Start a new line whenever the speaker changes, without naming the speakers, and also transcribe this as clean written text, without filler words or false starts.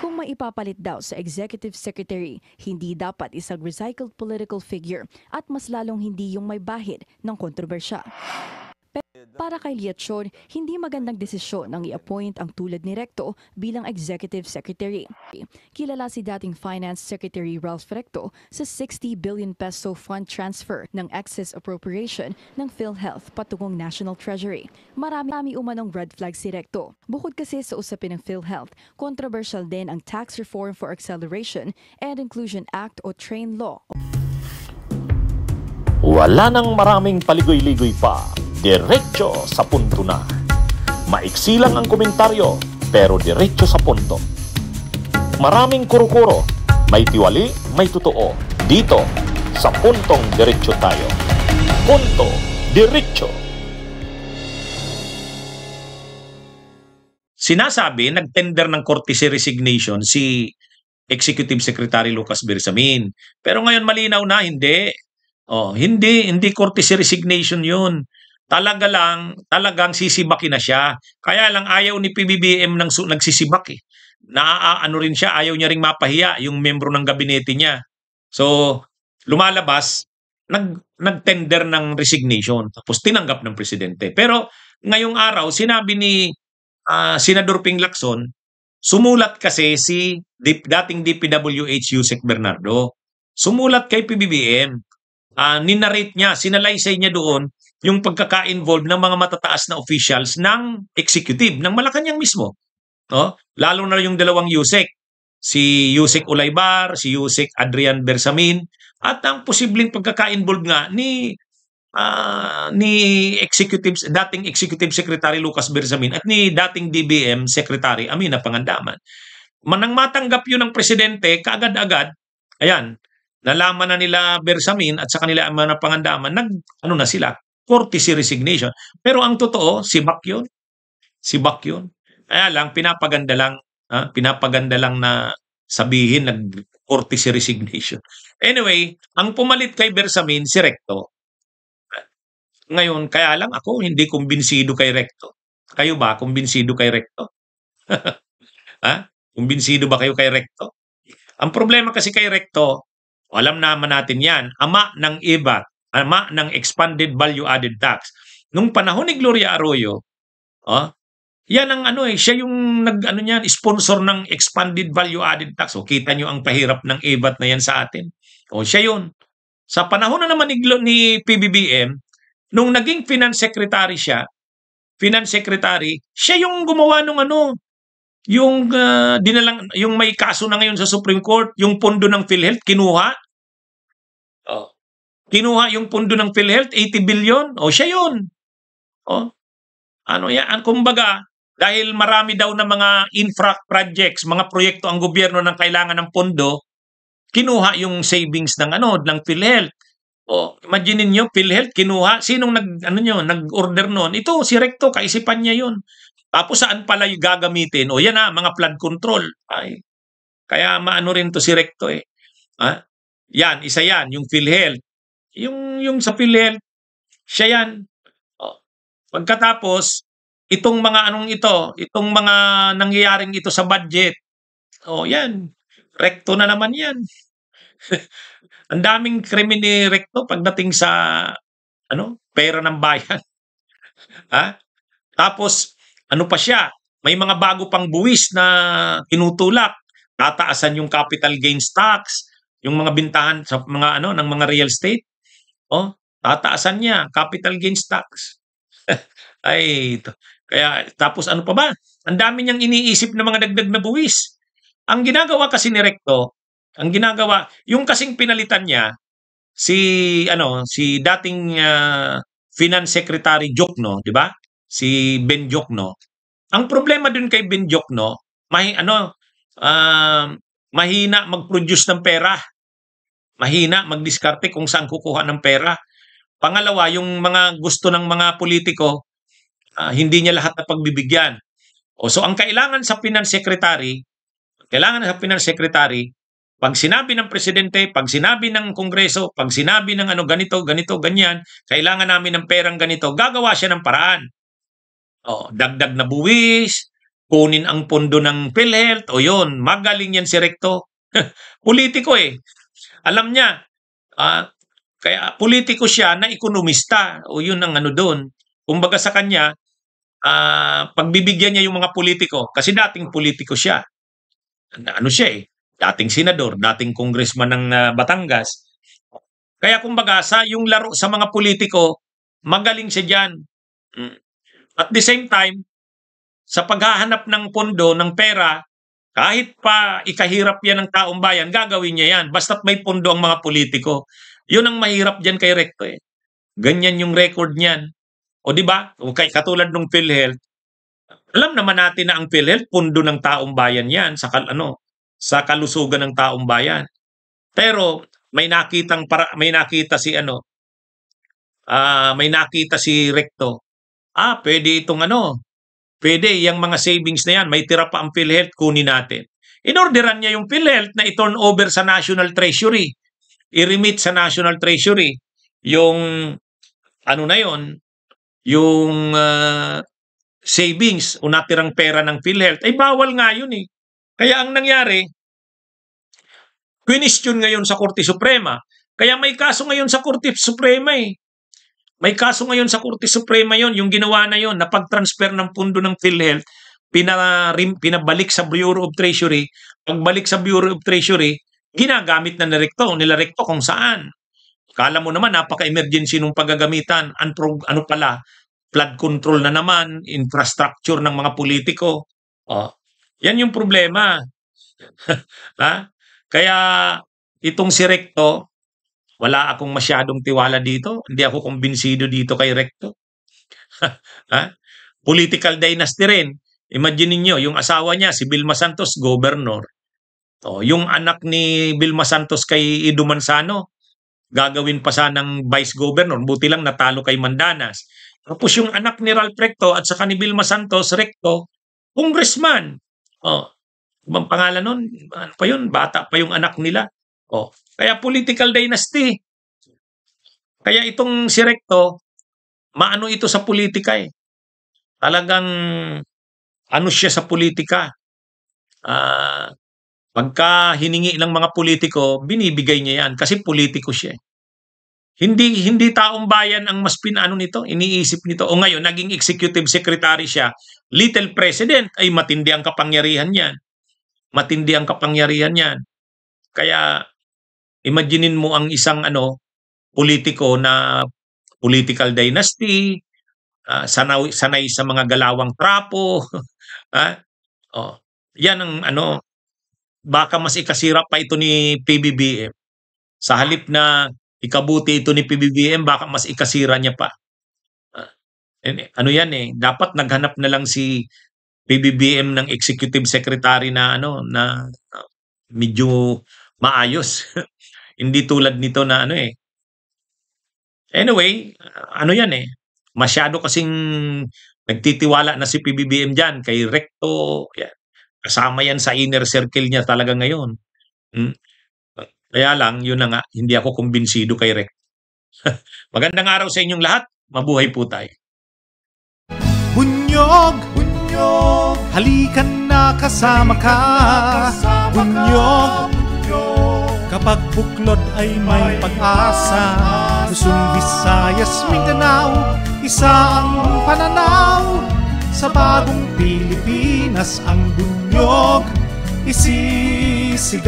Kung maipapalit daw sa executive secretary, hindi dapat isang recycled political figure at mas lalong hindi yung may bahid ng kontrobersya. Para kay Liatchon, hindi magandang desisyon ang i-appoint ang tulad ni Recto bilang Executive Secretary. Kilala si dating Finance Secretary Ralph Recto sa 60 billion peso fund transfer ng excess appropriation ng PhilHealth patungong National Treasury. Marami umanong red flag si Recto. Bukod kasi sa usapin ng PhilHealth, controversial din ang Tax Reform for Acceleration and Inclusion Act o TRAIN Law.
Wala nang maraming paligoy-ligoy pa. Diretso sa punto na. Maiksi lang ang komentaryo, pero diretso sa punto. Maraming kuro-kuro, may tiwali, may totoo. Dito, sa Puntong Diretso tayo. Punto Diretso.
Sinasabi, nag-tender ng courtesy resignation si Executive Secretary Lucas Bersamin. Pero ngayon malinaw na, hindi. Hindi courtesy resignation yun. Talagang sisibakin na siya. Kaya lang ayaw ni PBBM nagsisibak eh. Ano rin siya, ayaw niya ring mapahiya yung membro ng gabinete niya. So, lumalabas, nag-tender ng resignation. Tapos tinanggap ng presidente. Pero ngayong araw, sinabi ni Senador Ping Lacson, sumulat kasi si dating DPWH Yusek Bernardo. Sumulat kay PBBM. Ninarrate niya, sinalaysay niya doon yung pagkaka-involve ng mga matataas na officials ng executive, ng Malacanang mismo. Lalo na yung dalawang Yusek, si Yusek Ulaybar, si Yusek Adrian Bersamin, at ang posibleng pagkaka-involve nga ni dating Executive Secretary Lucas Bersamin at ni dating DBM Secretary Amina Pangandaman. Manang matanggap yun ng presidente, kaagad-agad, ayan, nalaman na nila Bersamin at sa kanila Amina Pangandaman, na sila, courtesy resignation. Pero ang totoo, si Bak yun. Kaya lang, pinapaganda lang na sabihin nag-courtesy resignation. Anyway, ang pumalit kay Bersamin, si Recto. Ngayon, kaya lang ako, hindi kumbinsido kay Recto. Kayo ba, kumbinsido kay Recto? Kumbinsido ba kayo kay Recto? Ang problema kasi kay Recto, alam naman natin yan, ama ng IVAT, ama ng Expanded Value Added Tax. Nung panahon ni Gloria Arroyo, yan ang siya yung sponsor ng Expanded Value Added Tax. Kita nyo ang pahirap ng IVAT na yan sa atin. Siya yun. Sa panahon na naman ni PBBM, nung naging Finance Secretary siya, siya yung gumawa nung yung yung may kaso na ngayon sa Supreme Court, yung pondo ng PhilHealth, kinuha. Kinuha yung pondo ng PhilHealth, 80 billion. Siya yun. Kumbaga, dahil marami daw na mga infra projects, mga proyekto ang gobyerno ng kailangan ng pondo, kinuha yung savings ng PhilHealth. Imagine niyo, PhilHealth kinuha, sinong nag-order noon? Ito si Recto, kaisipan niya yun. Tapos saan pala yung gagamitin? Yan mga flood control. Kaya maano rin to si Recto eh. Yan, isa yan, yung PhilHealth. Yung sa PhilHealth, siya yan. Pagkatapos, itong mga itong mga nangyayaring ito sa budget. Yan. Recto na naman yan. Ang daming krimen ni Recto pagdating sa pera ng bayan. Tapos pa siya? May mga bago pang buwis na tinutulak. Tataasan yung capital gains tax, yung mga bintahan sa mga ng mga real estate. Tataasan niya capital gains tax. Kaya tapos pa ba? Ang dami niyang iniisip na mga dagdag na buwis. Ang ginagawa kasi ni Recto, yung kasing pinalitan niya si dating Finance Secretary Jokno, di ba? Si Ben Jokno. Ang problema dun kay Ben Jokno, mahina mag-produce ng pera. Mahina magdiskarte kung saan kukuha ng pera. Pangalawa, yung mga gusto ng mga politiko, hindi niya lahat na pagbibigyan. So ang kailangan sa Finance Secretary, pag sinabi ng presidente, pag sinabi ng kongreso, pag sinabi ng ganito, ganyan, kailangan namin ng perang ganito, gagawa siya ng paraan. Dagdag na buwis, kunin ang pondo ng PhilHealth. O yun, magaling yan si Recto. Politiko eh. Alam niya, kaya politiko siya na ekonomista. O yun ang ano doon. Kumbaga sa kanya, pagbibigyan niya yung mga politiko. Kasi dating politiko siya. Ano siya eh. Dating senador, dating congressman ng Batangas. Kaya kumbaga sa yung laro sa mga politiko, magaling siya dyan. At the same time, sa paghahanap ng pondo, ng pera, kahit pa ikahirap yan ng taong bayan, gagawin niya yan. Basta't may pondo ang mga politiko. Yun ang mahirap dyan kay Recto eh. Ganyan yung record niyan. O di ba? Katulad ng PhilHealth. Alam naman natin na ang PhilHealth, pondo ng taong bayan yan sa kalusugan ng taong bayan. Pero may nakita si Recto. Pwede itong pwede yung mga savings na yan, may tira pa ang PhilHealth, kunin natin. Inorderan niya yung PhilHealth na i-turn over sa National Treasury. I-remit sa National Treasury yung yung savings o natirang pera ng PhilHealth. Ay bawal nga yun eh. Kaya ang nangyari, question ngayon sa Korte Suprema. Kaya may kaso ngayon sa Korte Suprema eh. May kaso ngayon sa Korte Suprema yon, yung ginawa na yon, na pag-transfer ng pundo ng PhilHealth, pinabalik sa Bureau of Treasury. Pagbalik sa Bureau of Treasury, ginagamit na nila Recto kung saan. Kala mo naman, napaka-emergency nung paggagamitan. Flood control na naman, infrastructure ng mga politiko. Yan yung problema. Kaya itong si Recto, wala akong masyadong tiwala dito. Hindi ako kumbinsido dito kay Recto. Political dynasty rin. Imagine niyo yung asawa niya, si Vilma Santos, governor. Yung anak ni Vilma Santos kay Ido Manzano, gagawin pa sanang vice governor. Buti lang natalo kay Mandanas. Tapos yung anak ni Ralph Recto at saka ni Vilma Santos, Recto, congressman. Ibang pangalan nun, ano pa yun? Bata pa yung anak nila. Kaya political dynasty. Kaya itong si Recto, maano ito sa politika eh. Talagang ano siya sa politika. Pagka hiningi ng mga politiko, binibigay niya yan kasi politiko siya. Hindi taong bayan ang mas pinano nito, iniisip nito. O ngayon, naging executive secretary siya. Little president, ay matindi ang kapangyarihan niyan. Matindi ang kapangyarihan niyan. Kaya imaginein mo ang isang politiko na political dynasty, sanay sa mga galawang trapo. Yan ang baka mas ikasira pa ito ni PBBM. Sa halip na ikabuti ito ni PBBM, baka mas ikasira niya pa. Yan eh, dapat naghanap na lang si PBBM ng executive secretary na na medyo maayos. Hindi tulad nito na Anyway, yan eh. Masyado kasing nagtitiwala na si PBBM dyan kay Recto. Yan. Kasama yan sa inner circle niya talaga ngayon. Kaya lang, yun na nga, hindi ako kumbinsido kay Recto. Magandang araw sa inyong lahat. Mabuhay po tayo.
Bunyog, halikan na kasama ka. Bunyog, kapag buklod ay may pag-asa. Luzon, Visayas, Mindanao, isa ang pananaw. Sa bagong Pilipinas ang bunyog isisigaw.